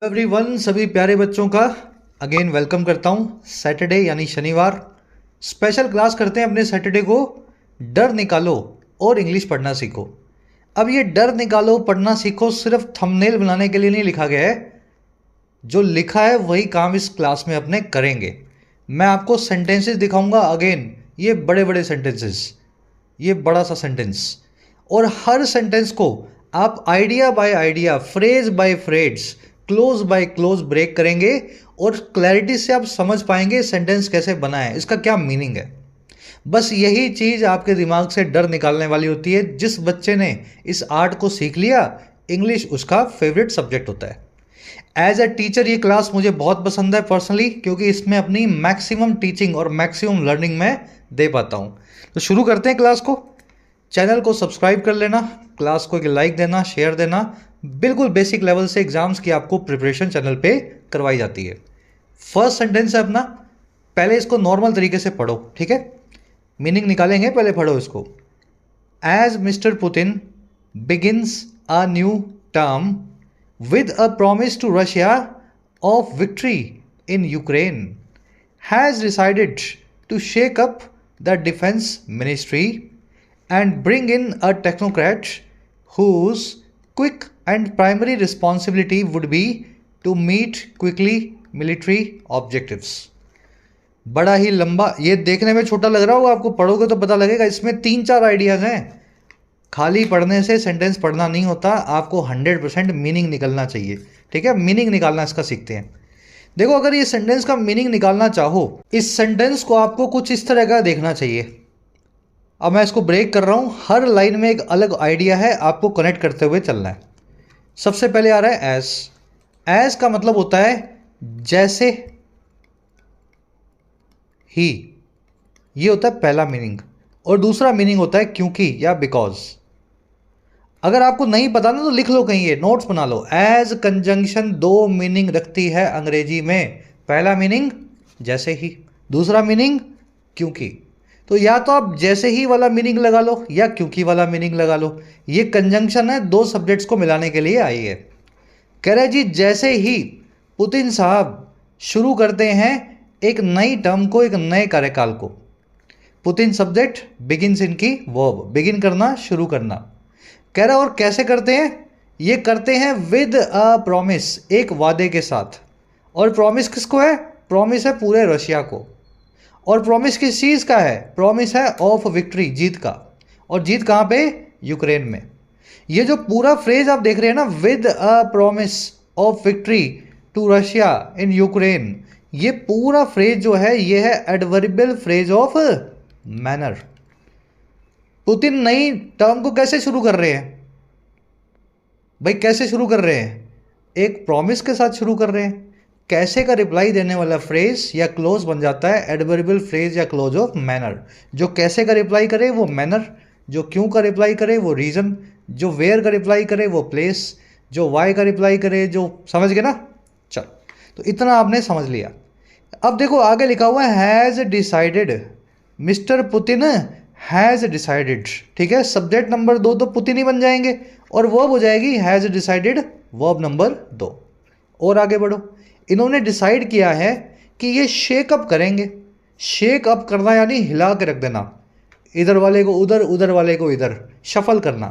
Everyone, सभी प्यारे बच्चों का अगेन वेलकम करता हूँ। सैटरडे यानी शनिवार स्पेशल क्लास करते हैं अपने सैटरडे को। डर निकालो और इंग्लिश पढ़ना सीखो। अब ये डर निकालो पढ़ना सीखो सिर्फ थंबनेल बनाने के लिए नहीं लिखा गया है। जो लिखा है वही काम इस क्लास में अपने करेंगे। मैं आपको सेंटेंसेस दिखाऊंगा। अगेन ये बड़े बड़े सेंटेंसेस, ये बड़ा सा सेंटेंस, और हर सेंटेंस को आप idea by idea, phrase by phrase, clause by clause break करेंगे और क्लैरिटी से आप समझ पाएंगे सेंटेंस कैसे बना है, इसका क्या मीनिंग है। बस यही चीज़ आपके दिमाग से डर निकालने वाली होती है। जिस बच्चे ने इस आर्ट को सीख लिया, इंग्लिश उसका फेवरेट सब्जेक्ट होता है। एज अ टीचर ये क्लास मुझे बहुत पसंद है पर्सनली, क्योंकि इसमें अपनी मैक्सिमम टीचिंग और मैक्सिमम लर्निंग मैं दे पाता हूँ। तो शुरू करते हैं क्लास को। चैनल को सब्सक्राइब कर लेना, क्लास को एक लाइक देना, शेयर देना। बिल्कुल बेसिक लेवल से एग्जाम्स की आपको प्रिपरेशन चैनल पे करवाई जाती है। फर्स्ट सेंटेंस है अपना, पहले इसको नॉर्मल तरीके से पढ़ो, ठीक है। मीनिंग निकालेंगे, पहले पढ़ो इसको। As Mister Putin begins a new term with a promise to Russia of victory in Ukraine, has decided to shake up the defense ministry and bring in a technocrat whose quick and primary responsibility would be to meet quickly military objectives. बड़ा ही लंबा, ये देखने में छोटा लग रहा होगा आपको, पढ़ोगे तो पता लगेगा। इसमें 3-4 आइडियाज़ हैं। खाली पढ़ने से सेंटेंस पढ़ना नहीं होता, आपको 100% मीनिंग निकलना चाहिए, ठीक है। मीनिंग निकालना इसका सीखते हैं। देखो, अगर ये सेंटेंस का मीनिंग निकालना चाहो, इस सेंटेंस को आपको कुछ इस तरह का देखना चाहिए। अब मैं इसको ब्रेक कर रहा हूँ, हर लाइन में एक अलग आइडिया है, आपको कनेक्ट करते हुए चलना है। सबसे पहले आ रहा है एज। एज का मतलब होता है जैसे ही, ये होता है पहला मीनिंग। और दूसरा मीनिंग होता है क्योंकि या बिकॉज। अगर आपको नहीं पता ना तो लिख लो कहीं, ये नोट्स बना लो। एज कंजंक्शन 2 मीनिंग रखती है अंग्रेजी में। पहला मीनिंग जैसे ही, दूसरा मीनिंग क्योंकि। तो या तो आप जैसे ही वाला मीनिंग लगा लो या क्योंकि वाला मीनिंग लगा लो। ये कंजंक्शन है, 2 सब्जेक्ट्स को मिलाने के लिए आई है। कह रहे जी जैसे ही पुतिन साहब शुरू करते हैं एक नई टर्म को, एक नए कार्यकाल को। पुतिन सब्जेक्ट, बिगिन्स इनकी वर्ब, बिगिन करना, शुरू करना। कह रहा और कैसे करते हैं, ये करते हैं विद अ प्रॉमिस, एक वादे के साथ। और प्रॉमिस किसको है? प्रॉमिस है पूरे रशिया को। और प्रॉमिस किस चीज़ का है? प्रॉमिस है ऑफ विक्ट्री, जीत का। और जीत कहाँ पे? यूक्रेन में। ये जो पूरा फ्रेज आप देख रहे हैं ना, with a promise of victory to Russia in Ukraine, ये पूरा फ्रेज जो है ये है adverbial phrase of manner. Putin नई टर्म को कैसे शुरू कर रहे हैं भाई? कैसे शुरू कर रहे हैं? एक प्रॉमिस के साथ शुरू कर रहे हैं। कैसे का रिप्लाई देने वाला फ्रेज या क्लोज बन जाता है एडवर्बियल फ्रेज या क्लोज ऑफ मैनर। जो कैसे का रिप्लाई करे वो मैनर, जो क्यों का रिप्लाई करे वो रीजन, जो वेयर का रिप्लाई करे वो प्लेस, जो वाई का रिप्लाई करे, जो, समझ गए ना। चलो, तो इतना आपने समझ लिया। अब देखो आगे लिखा हुआ है has decided, mister Putin has decided, ठीक है। सब्जेक्ट नंबर 2 तो पुतिन ही बन जाएंगे और वर्ब हो जाएगी हैज़ डिसाइडेड, वर्ब नंबर 2। और आगे बढ़ो। इन्होंने डिसाइड किया है कि ये शेक अप करेंगे। शेक अप करना यानी हिला के रख देना, इधर वाले को उधर, उधर वाले को इधर, शफल करना।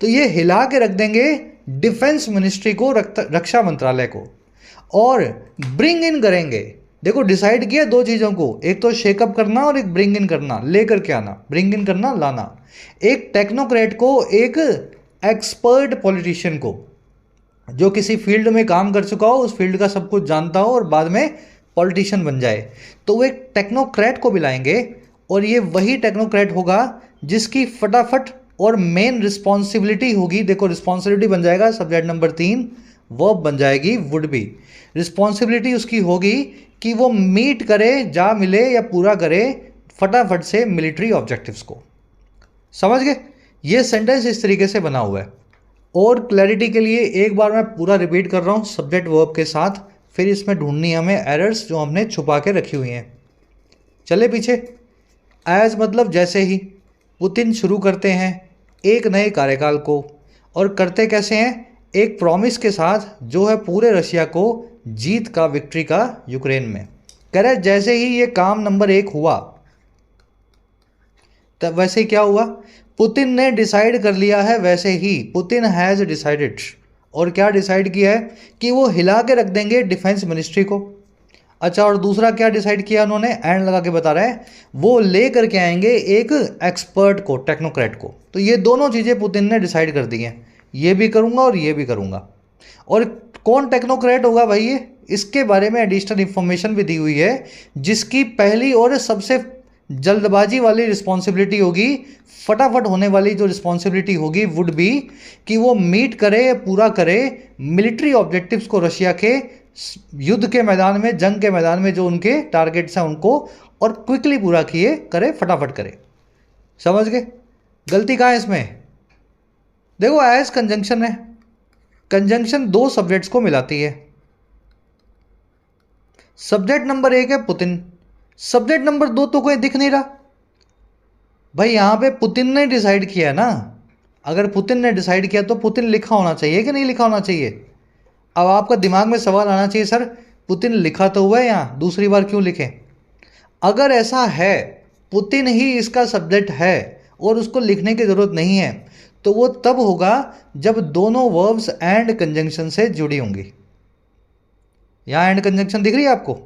तो ये हिला के रख देंगे डिफेंस मिनिस्ट्री को, रक्षा मंत्रालय को। और ब्रिंग इन करेंगे। देखो डिसाइड किया 2 चीज़ों को, एक तो शेकअप करना और एक ब्रिंग इन करना, लेकर के आना। ब्रिंग इन करना, लाना। एक टेक्नोक्रेट को, एक एक्सपर्ट पॉलिटिशियन को, जो किसी फील्ड में काम कर चुका हो, उस फील्ड का सब कुछ जानता हो और बाद में पॉलिटिशियन बन जाए, तो वो एक टेक्नोक्रेट को बुलाएंगे। और ये वही टेक्नोक्रेट होगा जिसकी फटाफट और मेन रिस्पॉन्सिबिलिटी होगी। देखो रिस्पॉन्सिबिलिटी बन जाएगा सब्जेक्ट नंबर 3, वर्ब बन जाएगी वुड बी। रिस्पॉन्सिबिलिटी उसकी होगी कि वो मीट करे, जा मिले या पूरा करे फटाफट से मिलिट्री ऑब्जेक्टिव्स को। समझ गए? ये सेंटेंस इस तरीके से बना हुआ है। और क्लैरिटी के लिए एक बार मैं पूरा रिपीट कर रहा हूँ सब्जेक्ट वर्ब के साथ, फिर इसमें ढूंढनी हमें एरर्स जो हमने छुपा के रखी हुई हैं। चले पीछे। एज मतलब जैसे ही, पुतिन शुरू करते हैं एक नए कार्यकाल को। और करते कैसे हैं? एक प्रॉमिस के साथ जो है पूरे रशिया को जीत का, विक्ट्री का यूक्रेन में। कह रहे जैसे ही ये काम नंबर 1 हुआ तब वैसे ही क्या हुआ, पुतिन ने डिसाइड कर लिया है, वैसे ही पुतिन हैज़ डिसाइडेड। और क्या डिसाइड किया है कि वो हिला के रख देंगे डिफेंस मिनिस्ट्री को। अच्छा, और दूसरा क्या डिसाइड किया उन्होंने, एंड लगा के बता रहे हैं, वो ले करके आएंगे एक एक्सपर्ट को, टेक्नोक्रेट को। तो ये दोनों चीज़ें पुतिन ने डिसाइड कर दी हैं, ये भी करूँगा और ये भी करूँगा। और कौन टेक्नोक्रेट होगा भाई ये, इसके बारे में एडिशनल इंफॉर्मेशन भी दी हुई है, जिसकी पहली और सबसे जल्दबाजी वाली रिस्पॉन्सिबिलिटी होगी, फटाफट होने वाली जो रिस्पॉन्सिबिलिटी होगी वुड बी कि वो मीट करे, पूरा करे मिलिट्री ऑब्जेक्टिव्स को, रशिया के युद्ध के मैदान में, जंग के मैदान में जो उनके टारगेट्स हैं उनको, और क्विकली पूरा किए, करे, फटाफट करे। समझ गए गलती कहाँ है इसमें? देखो एज कंजंक्शन है, कंजंक्शन दो सब्जेक्ट्स को मिलाती है। सब्जेक्ट नंबर 1 है पुतिन, सब्जेक्ट नंबर 2 तो कोई दिख नहीं रहा भाई। यहां पे पुतिन ने डिसाइड किया ना, अगर पुतिन ने डिसाइड किया तो पुतिन लिखा होना चाहिए कि नहीं लिखा होना चाहिए। अब आपका दिमाग में सवाल आना चाहिए, सर पुतिन लिखा तो हुआ है, यहाँ दूसरी बार क्यों लिखें? अगर ऐसा है, पुतिन ही इसका सब्जेक्ट है और उसको लिखने की ज़रूरत नहीं है, तो वो तब होगा जब दोनों वर्ब्स एंड कंजंक्शन से जुड़ी होंगी। यहाँ एंड कंजंक्शन दिख रही है आपको?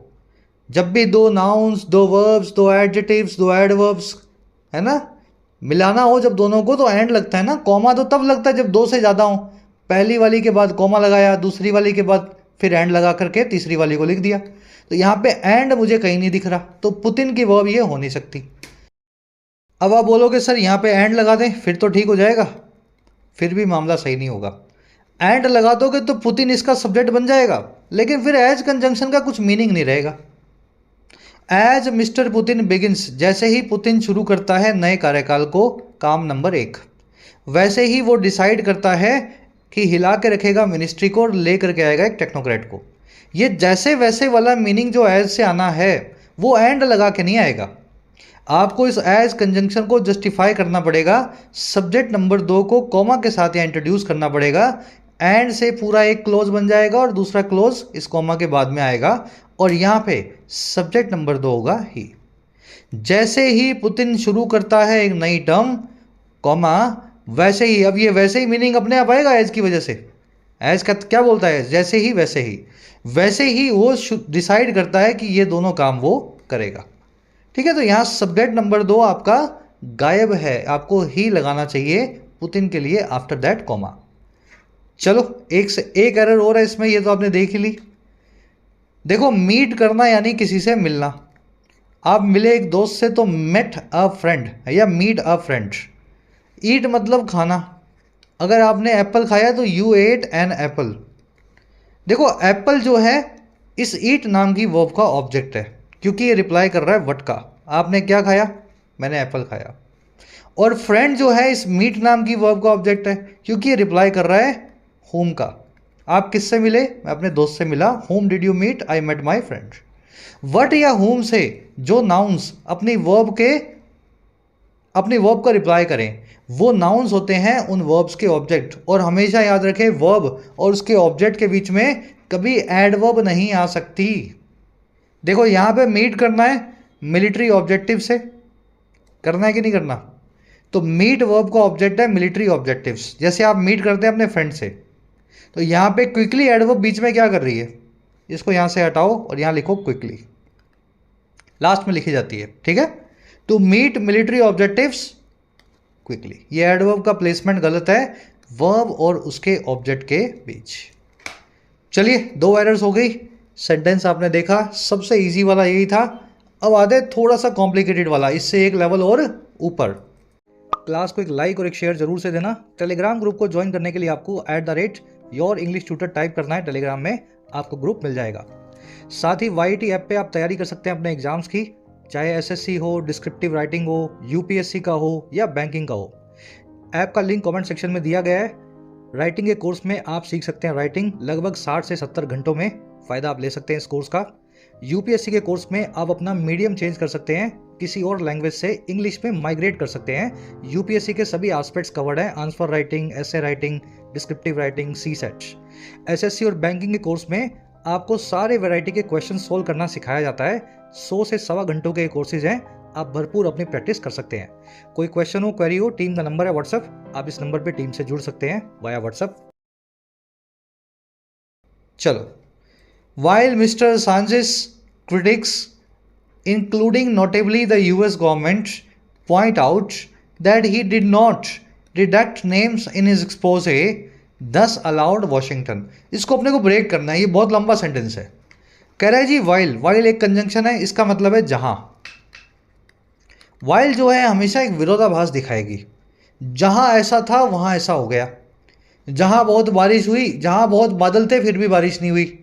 जब भी दो नाउन्स, दो वर्ब्स, दो एडजेटिव्स, दो एडवर्ब्स, है ना, मिलाना हो जब दोनों को, तो एंड लगता है ना। कॉमा तो तब लगता है जब दो से ज़्यादा हो। पहली वाली के बाद कॉमा लगाया, दूसरी वाली के बाद फिर एंड लगा करके तीसरी वाली को लिख दिया। तो यहाँ पे एंड मुझे कहीं नहीं दिख रहा, तो पुतिन की वर्ब ये हो नहीं सकती। अब आप बोलोगे सर यहाँ पे एंड लगा दें फिर तो ठीक हो जाएगा, फिर भी मामला सही नहीं होगा। एंड लगा दोगे तो पुतिन इसका सब्जेक्ट बन जाएगा, लेकिन फिर एज कंजंक्शन का कुछ मीनिंग नहीं रहेगा। एज मिस्टर पुतिन बिगिंस, जैसे ही पुतिन शुरू करता है नए कार्यकाल को, काम नंबर 1, वैसे ही वो डिसाइड करता है कि हिला के रखेगा मिनिस्ट्री को और ले करके आएगा एक टेक्नोक्रेट को। ये जैसे वैसे वाला मीनिंग जो एज से आना है वो एंड लगा के नहीं आएगा। आपको इस एज कंजंक्शन को जस्टिफाई करना पड़ेगा, सब्जेक्ट नंबर 2 को कॉमा के साथ या इंट्रोड्यूस करना पड़ेगा। एंड से पूरा एक क्लोज बन जाएगा और दूसरा क्लोज इस कॉमा के बाद में आएगा, और यहाँ पे सब्जेक्ट नंबर 2 होगा ही। जैसे ही पुतिन शुरू करता है एक नई टर्म, कॉमा, वैसे ही, अब ये वैसे ही मीनिंग अपने आप आएगा एज की वजह से। एज का क्या बोलता है, जैसे ही वैसे ही, वैसे ही वो डिसाइड करता है कि ये दोनों काम वो करेगा। ठीक है, तो यहाँ सब्जेक्ट नंबर 2 आपका गायब है, आपको ही लगाना चाहिए पुतिन के लिए आफ्टर दैट कॉमा। चलो एक से एक एरर और है इसमें, ये तो आपने देख ही ली। देखो मीट करना यानी किसी से मिलना। आप मिले एक दोस्त से तो मेट अ फ्रेंड या मीट अ फ्रेंड। ईट मतलब खाना, अगर आपने एप्पल खाया तो यू एट एन एप्पल। देखो एप्पल जो है इस ईट नाम की वर्ब का ऑब्जेक्ट है, क्योंकि ये रिप्लाई कर रहा है व्हाट का। आपने क्या खाया? मैंने एप्पल खाया। और फ्रेंड जो है इस मीट नाम की वर्ब का ऑब्जेक्ट है, क्योंकि ये रिप्लाई कर रहा है होम का। आप किससे मिले? मैं अपने दोस्त से मिला। Whom did you meet? I met my friend. What या होम से जो नाउन्स अपनी वर्ब का रिप्लाई करें, वो नाउन्स होते हैं उन वर्ब्स के ऑब्जेक्ट। और हमेशा याद रखें, वर्ब और उसके ऑब्जेक्ट के बीच में कभी एडवर्ब नहीं आ सकती। देखो यहाँ पे मीट करना है मिलिट्री ऑब्जेक्टिव से, करना है कि नहीं करना? तो मीट वर्ब का ऑब्जेक्ट है मिलिट्री ऑब्जेक्टिव्स। जैसे आप मीट करते हैं अपने फ्रेंड से, तो यहाँ पे क्विकली एडवर्ब बीच में क्या कर रही है, इसको यहाँ से हटाओ और यहाँ लिखो क्विकली, लास्ट में लिखी जाती है। ठीक है, to meet military objectives quickly. ये एडवर्ब का प्लेसमेंट गलत है वर्ब और उसके ऑब्जेक्ट के बीच। चलिए 2 एरर्स हो गई। सेंटेंस आपने देखा, सबसे इजी वाला यही था। अब आते थोड़ा सा कॉम्प्लिकेटेड वाला, इससे एक लेवल और ऊपर। क्लास को एक लाइक और एक शेयर जरूर से देना। टेलीग्राम ग्रुप को ज्वाइन करने के लिए आपको @YourEnglishTutor टाइप करना है, टेलीग्राम में आपको ग्रुप मिल जाएगा। साथ ही YT ऐप पे आप तैयारी कर सकते हैं अपने एग्जाम्स की, चाहे SSC हो, डिस्क्रिप्टिव राइटिंग हो, UPSC का हो या बैंकिंग का हो। ऐप का लिंक कमेंट सेक्शन में दिया गया है। राइटिंग के कोर्स में आप सीख सकते हैं राइटिंग, लगभग 60 से 70 घंटों में फ़ायदा आप ले सकते हैं इस कोर्स का। यूपीएससी के कोर्स में आप अपना मीडियम चेंज कर सकते हैं, किसी और लैंग्वेज से इंग्लिश में माइग्रेट कर सकते हैं। यूपीएससी के सभी एस्पेक्ट्स कवर्ड हैं, answer writing, essay writing, descriptive writing, CSAT. SSC और बैंकिंग के कोर्स में आपको सारे वैरायटी के क्वेश्चन सोल्व करना सिखाया जाता है। 100 से 1.25 घंटों के कोर्सेज हैं, आप भरपूर अपनी प्रैक्टिस कर सकते हैं। कोई क्वेश्चन हो, क्वेरी हो, टीम का नंबर है व्हाट्सएप, आप इस नंबर पे टीम से जुड़ सकते हैं वाया व्हाट्सएप। चलो, while Mr. Assange's critics, including notably the US government, point out that he did not redact names in his expose, thus allowed Washington। इसको अपने को ब्रेक करना है, ये बहुत लंबा सेंटेंस है। कह रहा है जी while एक कंजंक्शन है, इसका मतलब है जहां। while जो है हमेशा एक विरोधाभास दिखाएगी। जहां ऐसा था वहां ऐसा हो गया, जहां बहुत बारिश हुई, जहां बहुत बादल थे फिर भी बारिश नहीं हुई,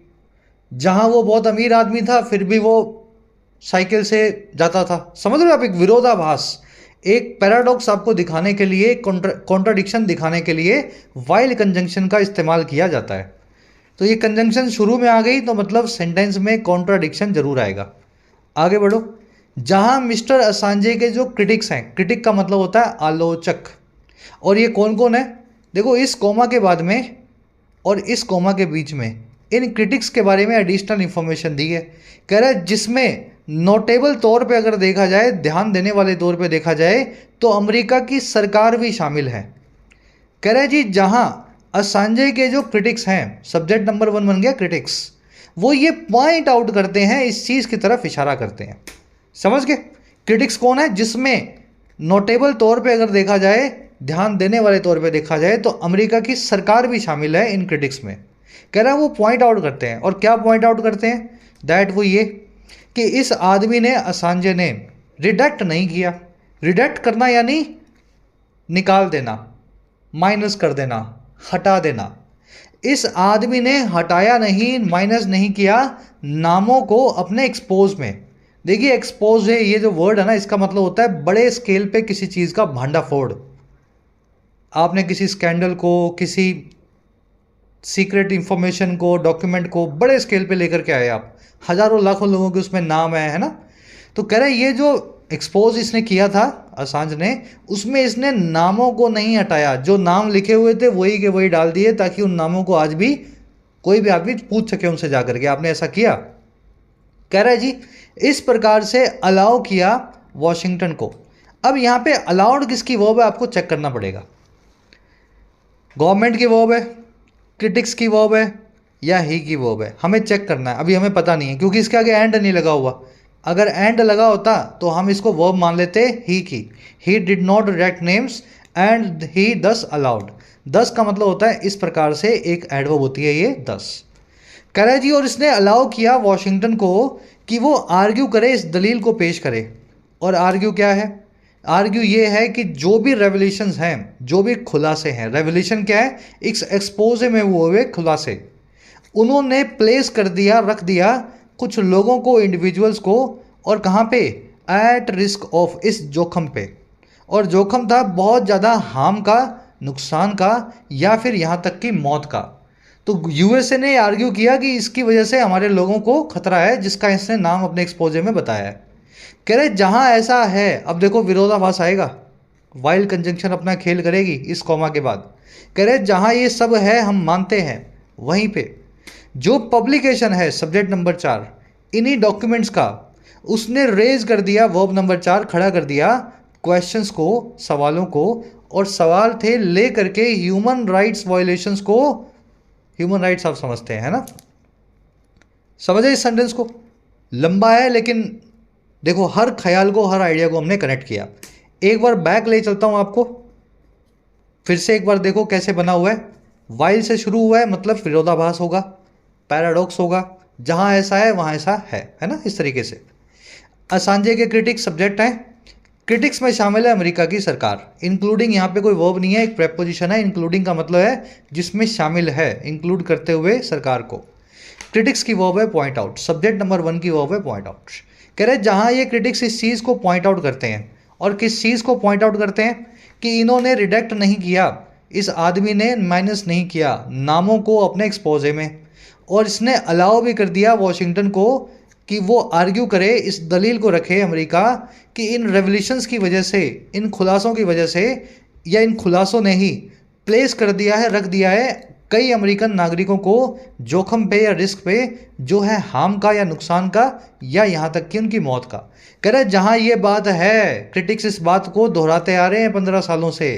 जहां वो बहुत अमीर आदमी था फिर भी वो साइकिल से जाता था। समझ रहे हो आप, एक विरोधाभास, एक पैराडॉक्स आपको दिखाने के लिए, कॉन्ट्राडिक्शन दिखाने के लिए वाइल कंजंक्शन का इस्तेमाल किया जाता है। तो ये कंजंक्शन शुरू में आ गई तो मतलब सेंटेंस में कॉन्ट्राडिक्शन जरूर आएगा। आगे बढ़ो। जहां मिस्टर असांजे के जो क्रिटिक्स हैं, क्रिटिक का मतलब होता है आलोचक, और ये कौन कौन है? देखो, इस कोमा के बाद में और इस कोमा के बीच में इन क्रिटिक्स के बारे में एडिशनल इंफॉर्मेशन दी है। कह रहा है जिसमें नोटेबल तौर पे अगर देखा जाए, ध्यान देने वाले तौर पे देखा जाए, तो अमेरिका की सरकार भी शामिल है। कह रहा है जी जहां असांजे के जो क्रिटिक्स हैं, सब्जेक्ट नंबर 1 बन गया क्रिटिक्स, वो ये पॉइंट आउट करते हैं, इस चीज़ की तरफ इशारा करते हैं। समझ गए? क्रिटिक्स कौन है? जिसमें नोटेबल तौर पे अगर देखा जाए, ध्यान देने वाले तौर पे देखा जाए, तो अमेरिका की सरकार भी शामिल है इन क्रिटिक्स में। कह रहा है वो पॉइंट आउट करते हैं, और क्या पॉइंट आउट करते हैं? दैट वो ये कि इस आदमी ने, असांजे ने रिडक्ट नहीं किया। रिडक्ट करना यानी निकाल देना, माइनस कर देना, हटा देना। इस आदमी ने हटाया नहीं, माइनस नहीं किया नामों को अपने एक्सपोज में। देखिए, एक्सपोज है ये जो वर्ड है ना, इसका मतलब होता है बड़े स्केल पे किसी चीज़ का भांडाफोड़। आपने किसी स्कैंडल को, किसी सीक्रेट इंफॉर्मेशन को, डॉक्यूमेंट को बड़े स्केल पे लेकर के आए आप, हजारों लाखों लोगों के उसमें नाम है ना। तो कह रहे ये जो एक्सपोज इसने किया था असांज ने, उसमें इसने नामों को नहीं हटाया, जो नाम लिखे हुए थे वही के वही डाल दिए, ताकि उन नामों को आज भी कोई भी आदमी पूछ सके उनसे जाकर के आपने ऐसा किया। कह रहा है जी इस प्रकार से अलाउ किया वॉशिंगटन को। अब यहाँ पे अलाउड किसकी वर्ब है आपको चेक करना पड़ेगा। गवर्नमेंट की वर्ब है, क्रिटिक्स की वर्ब है, या ही की वर्ब है, हमें चेक करना है। अभी हमें पता नहीं है क्योंकि इसके आगे एंड नहीं लगा हुआ। अगर एंड लगा होता तो हम इसको वर्ब मान लेते ही की। He did not redact names and he दस अलाउड। दस का मतलब होता है इस प्रकार से, एक एडवर्ब होती है ये दस। कह रहा है जी और इसने अलाउ किया वॉशिंगटन को कि वो आर्ग्यू करे, इस दलील को पेश करे। और आर्ग्यू क्या है? आर्ग्यू ये है कि जो भी रेवलेशंस हैं, जो भी खुलासे हैं, रेवलेशन क्या है? एक एक्सपोजे में वो हुए खुलासे, उन्होंने प्लेस कर दिया, रख दिया कुछ लोगों को, इंडिविजुअल्स को, और कहाँ पे? एट रिस्क ऑफ, इस जोखम पे। और जोखम था बहुत ज़्यादा हार्म का, नुकसान का, या फिर यहाँ तक कि मौत का। तो यूएसए ने आर्ग्यू किया कि इसकी वजह से हमारे लोगों को खतरा है, जिसका इसने नाम अपने एक्सपोजे में बताया है। कह रहे जहां ऐसा है, अब देखो विरोधाभास आएगा, वाइल कंजंक्शन अपना खेल करेगी इस कॉमा के बाद। कह रहे जहां ये सब है हम मानते हैं, वहीं पे जो पब्लिकेशन है, सब्जेक्ट नंबर 4, इन्हीं डॉक्यूमेंट्स का, उसने रेज कर दिया, वर्ब नंबर 4 खड़ा कर दिया क्वेश्चंस को, सवालों को, और सवाल थे ले करके ह्यूमन राइट्स वायलेशंस को। ह्यूमन राइट्स आप समझते हैं, है ना? समझे इस सेंटेंस को? लंबा है लेकिन देखो हर ख्याल को, हर आइडिया को हमने कनेक्ट किया। एक बार बैक ले चलता हूं आपको, फिर से एक बार देखो कैसे बना हुआ है। वाइल से शुरू हुआ है, मतलब विरोधाभास होगा, पैराडॉक्स होगा, जहां ऐसा है वहां ऐसा है ना, इस तरीके से। असांजे के क्रिटिक्स सब्जेक्ट हैं, क्रिटिक्स में शामिल है अमेरिका की सरकार। इंक्लूडिंग यहाँ पे कोई वर्ब नहीं है, एक प्रेपोजिशन है। इंक्लूडिंग का मतलब है जिसमें शामिल है, इंक्लूड करते हुए सरकार को। क्रिटिक्स की वर्ब है पॉइंट आउट, सब्जेक्ट नंबर 1 की वर्ब है पॉइंट आउट। कह रहे जहां ये क्रिटिक्स इस चीज़ को पॉइंट आउट करते हैं, और किस चीज़ को पॉइंट आउट करते हैं? कि इन्होंने रिडक्ट नहीं किया, इस आदमी ने माइनस नहीं किया नामों को अपने एक्सपोजे में, और इसने अलाउ भी कर दिया वॉशिंगटन को कि वो आर्ग्यू करे, इस दलील को रखे अमेरिका कि इन रेवोल्यूशंस की वजह से, इन खुलासों की वजह से, या इन खुलासों ने ही प्लेस कर दिया है, रख दिया है कई अमेरिकन नागरिकों को जोखम पे या रिस्क पे, जो है हार्म का या नुकसान का, या यहाँ तक कि उनकी मौत का। कह रहे जहाँ ये बात है, क्रिटिक्स इस बात को दोहराते आ रहे हैं 15 सालों से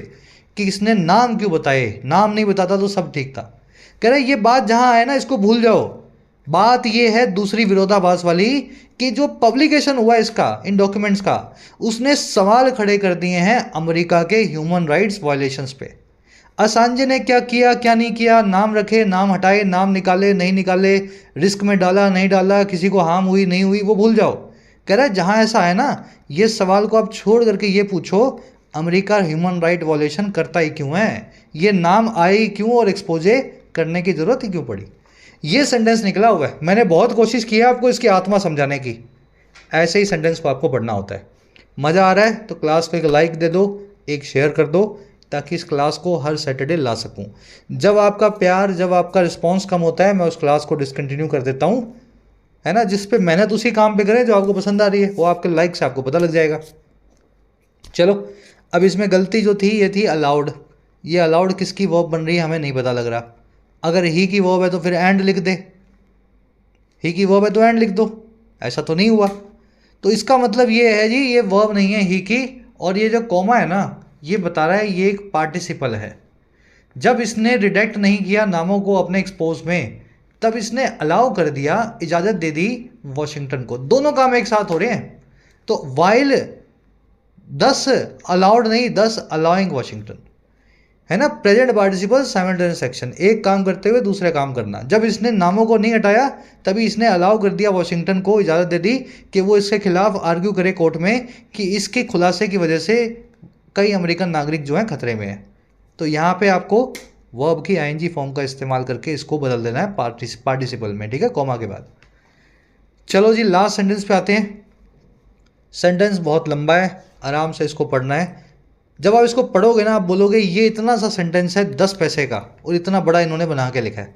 कि इसने नाम क्यों बताए, नाम नहीं बताता तो सब ठीक था। कह रहे ये बात जहाँ है ना, इसको भूल जाओ। बात ये है दूसरी विरोधाभास वाली कि जो पब्लिकेशन हुआ इसका, इन डॉक्यूमेंट्स का, उसने सवाल खड़े कर दिए हैं अमेरिका के ह्यूमन राइट्स वायलेशंस पे। असांजे ने क्या किया, क्या नहीं किया, नाम रखे, नाम हटाए, नाम निकाले, नहीं निकाले, रिस्क में डाला, नहीं डाला, किसी को हार्म हुई, नहीं हुई, वो भूल जाओ। कह रहा है जहाँ ऐसा है ना, ये सवाल को आप छोड़ करके ये पूछो अमेरिका ह्यूमन राइट वायलेशन करता ही क्यों है, ये नाम आए ही क्यों और एक्सपोजे करने की ज़रूरत ही क्यों पड़ी। ये सेंटेंस निकला हुआ है। मैंने बहुत कोशिश की है आपको इसकी आत्मा समझाने की। ऐसे ही सेंटेंस को आपको पढ़ना होता है। मज़ा आ रहा है तो क्लास को एक लाइक दे दो, एक शेयर कर दो, ताकि इस क्लास को हर सैटरडे ला सकूं। जब आपका प्यार, जब आपका रिस्पॉन्स कम होता है, मैं उस क्लास को डिसकंटिन्यू कर देता हूं, है ना। जिस पे मेहनत उसी काम पे करें जो आपको पसंद आ रही है, वो आपके लाइक से आपको पता लग जाएगा। चलो, अब इसमें गलती जो थी ये थी अलाउड। ये अलाउड किसकी वर्ब बन रही है हमें नहीं पता लग रहा। अगर ही की वर्ब है तो फिर एंड लिख दे, ही की वर्ब है तो एंड लिख दो। ऐसा तो नहीं हुआ, तो इसका मतलब ये है जी ये वर्ब नहीं है ही की, और ये जो कॉमा है ना, ये बता रहा है ये एक पार्टिसिपल है। जब इसने रिडेक्ट नहीं किया नामों को अपने एक्सपोज में, तब इसने अलाउ कर दिया, इजाज़त दे दी वॉशिंगटन को। दोनों काम एक साथ हो रहे हैं। तो वाइल 10 अलाउड नहीं, 10 अलाउइंग वॉशिंगटन, है ना। प्रेजेंट पार्टिसिपल साइमल्टेनियस एक्शन, एक काम करते हुए दूसरे काम करना। जब इसने नामों को नहीं हटाया तभी इसने अलाउ कर दिया वॉशिंगटन को, इजाज़त दे दी कि वो इसके खिलाफ आर्ग्यू करे कोर्ट में कि इसके खुलासे की वजह से कई अमेरिकन नागरिक जो हैं खतरे में हैं। तो यहाँ पे आपको वर्ब की आईएनजी फॉर्म का इस्तेमाल करके इसको बदल देना है पार्टिसिपल में, ठीक है, कॉमा के बाद। चलो जी, लास्ट सेंटेंस पे आते हैं। सेंटेंस बहुत लंबा है, आराम से इसको पढ़ना है। जब आप इसको पढ़ोगे ना, आप बोलोगे ये इतना सा सेंटेंस है 10 पैसे का, और इतना बड़ा इन्होंने बना के लिखा है।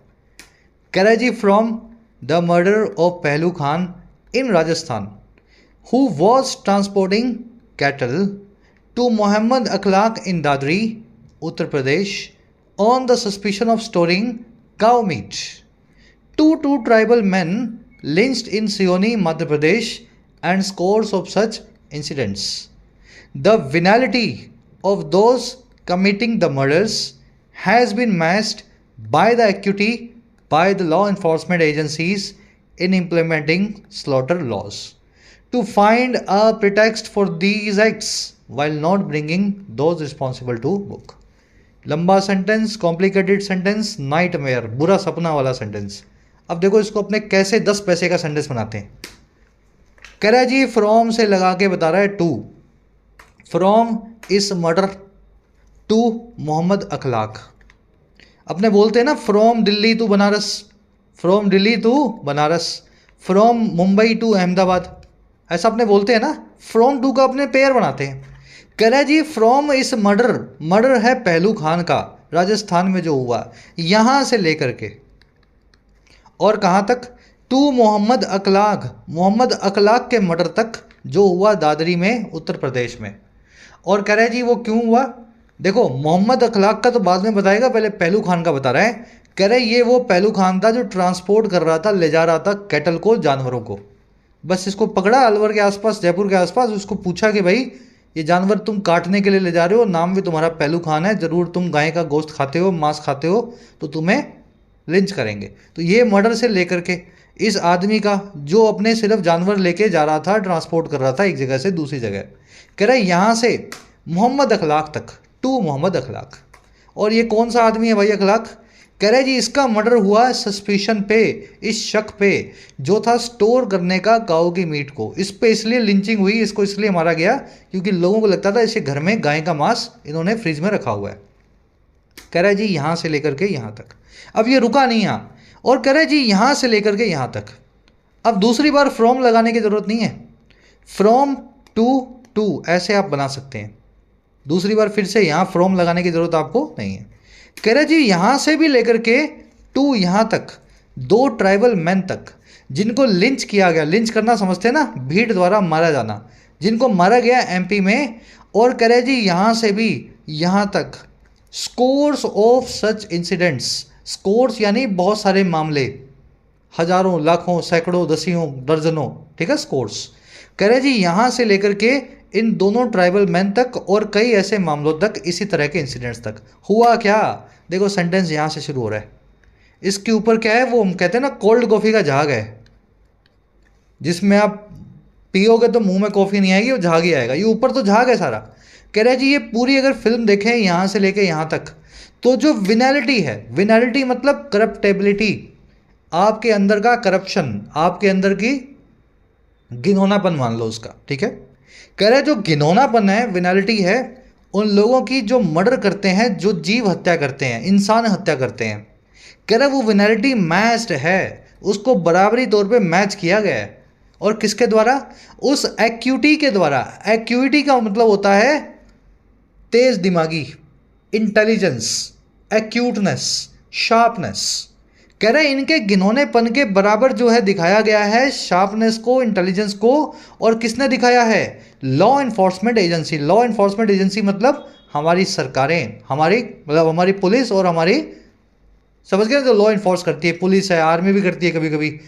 कह रहा है जी, from the murder of Pehlu Khan in Rajasthan, who was transporting cattle to Muhammad Akhlaq in Dadri, Uttar Pradesh, on the suspicion of storing cow meat. Two tribal men lynched in Sioni, Madhya Pradesh, and scores of such incidents. The venality of those committing the murders has been masked by the acuity by the law enforcement agencies in implementing slaughter laws to find a pretext for these acts while not bringing those responsible to book. लंबा sentence, complicated sentence, nightmare, बुरा सपना वाला sentence. अब देखो इसको अपने कैसे 10 पैसे का सेंटेंस बनाते हैं। कह रहा है जी, फ्रॉम से लगा के बता रहा है टू, फ्रॉम इस मर्डर टू मोहम्मद अखलाक। अपने बोलते हैं ना from Delhi to Banaras, from Delhi to Banaras, from Mumbai to Ahmedabad, ऐसा अपने बोलते हैं ना। फ्रॉम टू का अपने पेयर बनाते हैं। कह रहा है जी, फ्रॉम इस मर्डर, मर्डर है पहलू खान का, राजस्थान में जो हुआ, यहाँ से लेकर के और कहाँ तक, टू मोहम्मद अखलाक, मोहम्मद अखलाक के मर्डर तक जो हुआ दादरी में, उत्तर प्रदेश में। और कह रहा है जी वो क्यों हुआ। देखो, मोहम्मद अखलाक का तो बाद में बताएगा, पहले पहलू खान का बता रहा है। कह रहे ये वो पहलू खान था जो ट्रांसपोर्ट कर रहा था, ले जा रहा था कैटल को, जानवरों को। बस इसको पकड़ा अलवर के आसपास, जयपुर के आसपास, उसको पूछा कि भाई ये जानवर तुम काटने के लिए ले जा रहे हो, नाम भी तुम्हारा पहलू खान है, ज़रूर तुम गाय का गोश्त खाते हो, मांस खाते हो, तो तुम्हें लिंच करेंगे। तो ये मर्डर से लेकर के इस आदमी का जो अपने सिर्फ जानवर लेके जा रहा था, ट्रांसपोर्ट कर रहा था एक जगह से दूसरी जगह, कह रहा है यहाँ से मोहम्मद अखलाक तक, टू मोहम्मद अखलाक। और ये कौन सा आदमी है भाई अखलाक। कह रहे जी इसका मर्डर हुआ सस्पिशन पे, इस शक पे, जो था स्टोर करने का काऊ की मीट को। इस पे इसलिए लिंचिंग हुई, इसको इसलिए मारा गया क्योंकि लोगों को लगता था इसके घर में गाय का मांस इन्होंने फ्रिज में रखा हुआ है। कह रहा है जी यहाँ से लेकर के यहाँ तक। अब ये रुका नहीं यहाँ, और कह रहा है जी यहाँ से लेकर के यहाँ तक। अब दूसरी बार फ्रॉम लगाने की ज़रूरत नहीं है, फ्रॉम टू ऐसे आप बना सकते हैं। दूसरी बार फिर से यहाँ फ्रॉम लगाने की ज़रूरत आपको नहीं है। कह रहे जी यहाँ से भी लेकर के टू यहाँ तक, 2 ट्राइबल मैन तक जिनको लिंच किया गया, लिंच करना समझते हैं ना, भीड़ द्वारा मारा जाना, जिनको मारा गया एमपी में। और कह रहे जी यहाँ से भी यहाँ तक scores of such incidents, scores यानी बहुत सारे मामले, हजारों, लाखों, सैकड़ों, दसियों, दर्जनों, ठीक है, स्कोर्स। कह रहे जी यहाँ से लेकर के इन दोनों ट्राइबल मैन तक और कई ऐसे मामलों तक, इसी तरह के इंसिडेंट्स तक हुआ क्या। देखो सेंटेंस यहाँ से शुरू हो रहा है, इसके ऊपर क्या है, वो हम कहते हैं ना कोल्ड कॉफ़ी का झाग है, जिसमें आप पियोगे तो मुंह में कॉफ़ी नहीं आएगी, वो झाग ही आएगा। ये ऊपर तो झाग है सारा। कह रहे जी ये पूरी अगर फिल्म देखें यहाँ से लेके यहाँ तक, तो जो विनैलिटी है, विनैलिटी मतलब करप्टेबिलिटी, आपके अंदर का करप्शन, आपके अंदर की घिनौनापन मान लो उसका, ठीक है। कह रहे जो घिनौनापन है, विनैलिटी है, उन लोगों की जो मर्डर करते हैं, जो जीव हत्या करते हैं, इंसान हत्या करते हैं। कह रहे वो विनैलिटी मैच्ड है, उसको बराबरी तौर पे मैच किया गया है। और किसके द्वारा? उस एक्यूटी के द्वारा। एक्यूटी का मतलब होता है तेज दिमागी, इंटेलिजेंस, एक्यूटनेस, शार्पनेस। कह रहे इनके घिनौनेपन के बराबर जो है दिखाया गया है शार्पनेस को, इंटेलिजेंस को। और किसने दिखाया है? Law enforcement agency. Law enforcement agency मतलब हमारी सरकारें, हमारी मतलब हमारी पुलिस और हमारी, समझ गए, जो लॉ इन्फोर्स करती है, पुलिस है, आर्मी भी करती है कभी कभी,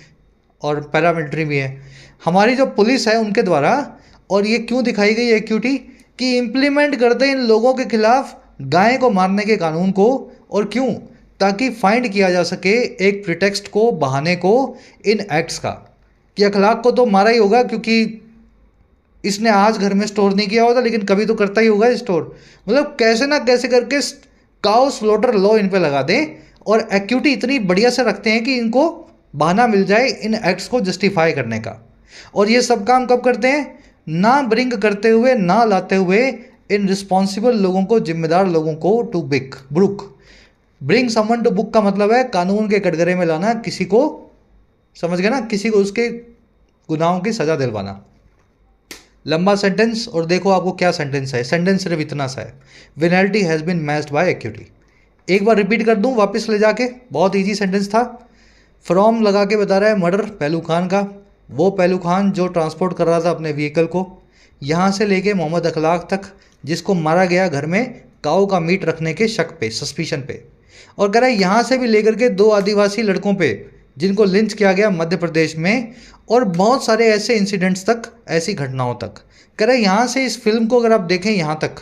और पैरामिलिट्री भी है। हमारी जो पुलिस है उनके द्वारा। और ये क्यों दिखाई गई एक्यूटी? कि इम्प्लीमेंट करते इन लोगों के खिलाफ गाय को मारने के कानून को। और क्यों? ताकि फाइंड किया जा सके एक प्रिटेक्स्ट को, बहाने को इन एक्ट्स का, कि अखलाक को तो मारा ही होगा क्योंकि इसने आज घर में स्टोर नहीं किया होता, लेकिन कभी तो करता ही होगा स्टोर। मतलब कैसे ना कैसे करके काउ स्लॉटर लॉ इन पे लगा दें। और एक्यूटी इतनी बढ़िया से रखते हैं कि इनको बहाना मिल जाए इन एक्ट्स को जस्टिफाई करने का। और ये सब काम कब करते हैं? ना ब्रिंग करते हुए, ना लाते हुए इन रिस्पॉन्सिबल लोगों को, जिम्मेदार लोगों को to book. Bring someone to book का मतलब है कानून के कटघरे में लाना किसी को, समझ गए ना, किसी को उसके गुनाहों की सजा दिलवाना। लंबा सेंटेंस, और देखो आपको क्या सेंटेंस है। सेंटेंस सिर्फ इतना सा है, venality has been matched by acuity. एक बार रिपीट कर दूं वापस ले जाके, बहुत इजी सेंटेंस था। फ्रॉम लगा के बता रहा है मर्डर पहलू खान का, वो पहलू खान जो ट्रांसपोर्ट कर रहा था अपने व्हीकल को, यहाँ से लेके मोहम्मद अखलाक तक, जिसको मारा गया घर में काऊ का मीट रखने के शक पे, सस्पिशन पे। और कह रहा है यहाँ से भी लेकर के 2 आदिवासी लड़कों पे जिनको लिंच किया गया मध्य प्रदेश में, और बहुत सारे ऐसे इंसिडेंट्स तक, ऐसी घटनाओं तक। कह रहा है यहाँ से इस फिल्म को अगर आप देखें यहाँ तक,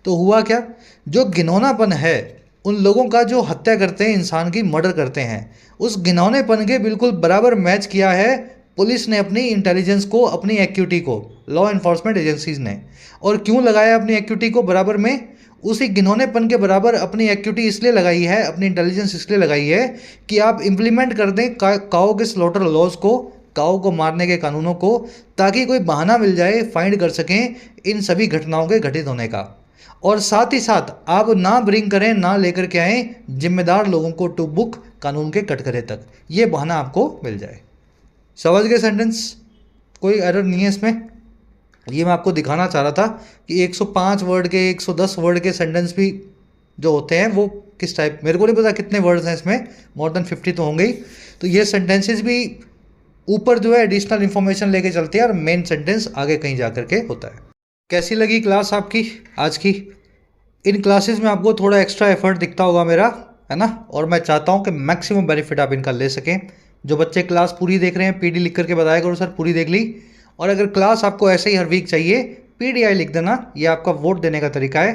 तो हुआ क्या? जो घिनौनापन है उन लोगों का जो हत्या करते हैं, इंसान की मर्डर करते हैं, उस घिनौनेपन के बिल्कुल बराबर मैच किया है पुलिस ने अपनी इंटेलिजेंस को, अपनी एक्यूटी को, लॉ इन्फोर्समेंट एजेंसीज ने। और क्यों लगाया अपनी एक्यूटी को बराबर में? उसी घिनौनेपन के बराबर अपनी एक्यूटी इसलिए लगाई है, अपनी इंटेलिजेंस इसलिए लगाई है कि आप इम्प्लीमेंट कर दें काऊ के स्लॉटर लॉज को, काऊ को मारने के कानूनों को, ताकि कोई बहाना मिल जाए, फाइंड कर सकें इन सभी घटनाओं के घटित होने का। और साथ ही साथ आप ना ब्रिंग करें, ना लेकर के आएँ जिम्मेदार लोगों को टू बुक, कानून के कटघरे तक, ये बहाना आपको मिल जाए। समझ गए सेंटेंस? कोई एरर नहीं है इसमें। ये मैं आपको दिखाना चाह रहा था कि 105 वर्ड के, 110 वर्ड के सेंटेंस भी जो होते हैं वो किस टाइप, मेरे को नहीं पता कितने वर्ड्स हैं इसमें, मोर देन 50 तो होंगे ही। तो ये सेंटेंसेस भी ऊपर जो है एडिशनल इन्फॉर्मेशन लेके चलते हैं, और मेन सेंटेंस आगे कहीं जा कर के होता है। कैसी लगी क्लास आपकी आज की? इन क्लासेस में आपको थोड़ा एक्स्ट्रा एफर्ट दिखता होगा मेरा, है ना, और मैं चाहता हूँ कि मैक्सिमम बेनिफिट आप इनका ले सकें। जो बच्चे क्लास पूरी देख रहे हैं पीडी लिख करके बताया करो सर पूरी देख ली। और अगर क्लास आपको ऐसे ही हर वीक चाहिए, पीडीआई लिख देना, ये आपका वोट देने का तरीका है।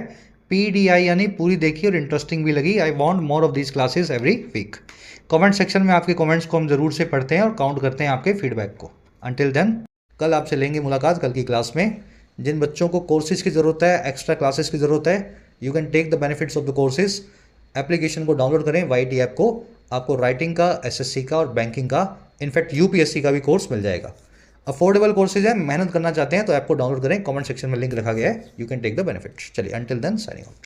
पीडीआई यानी पूरी देखी और इंटरेस्टिंग भी लगी। I want more of these classes every week. Comment section में आपके कमेंट्स को हम ज़रूर से पढ़ते हैं और काउंट करते हैं आपके फीडबैक को। अंटिल देन, कल आपसे लेंगे मुलाकात कल की क्लास में। जिन बच्चों को कोर्सेज की ज़रूरत है, एक्स्ट्रा क्लासेस की ज़रूरत है, you can take the benefits of the courses. Application को डाउनलोड करें, YT ऐप को, आपको राइटिंग का, SSC का और बैंकिंग का, इनफैक्ट UPSC का भी कोर्स मिल जाएगा। अफोर्डेबल कोर्सेज है, मेहनत करना चाहते हैं तो ऐप को डाउनलोड करें, कमेंट सेक्शन में लिंक रखा गया है, you can take the benefits. चलिए, अंटिल देन साइनिंग आउट।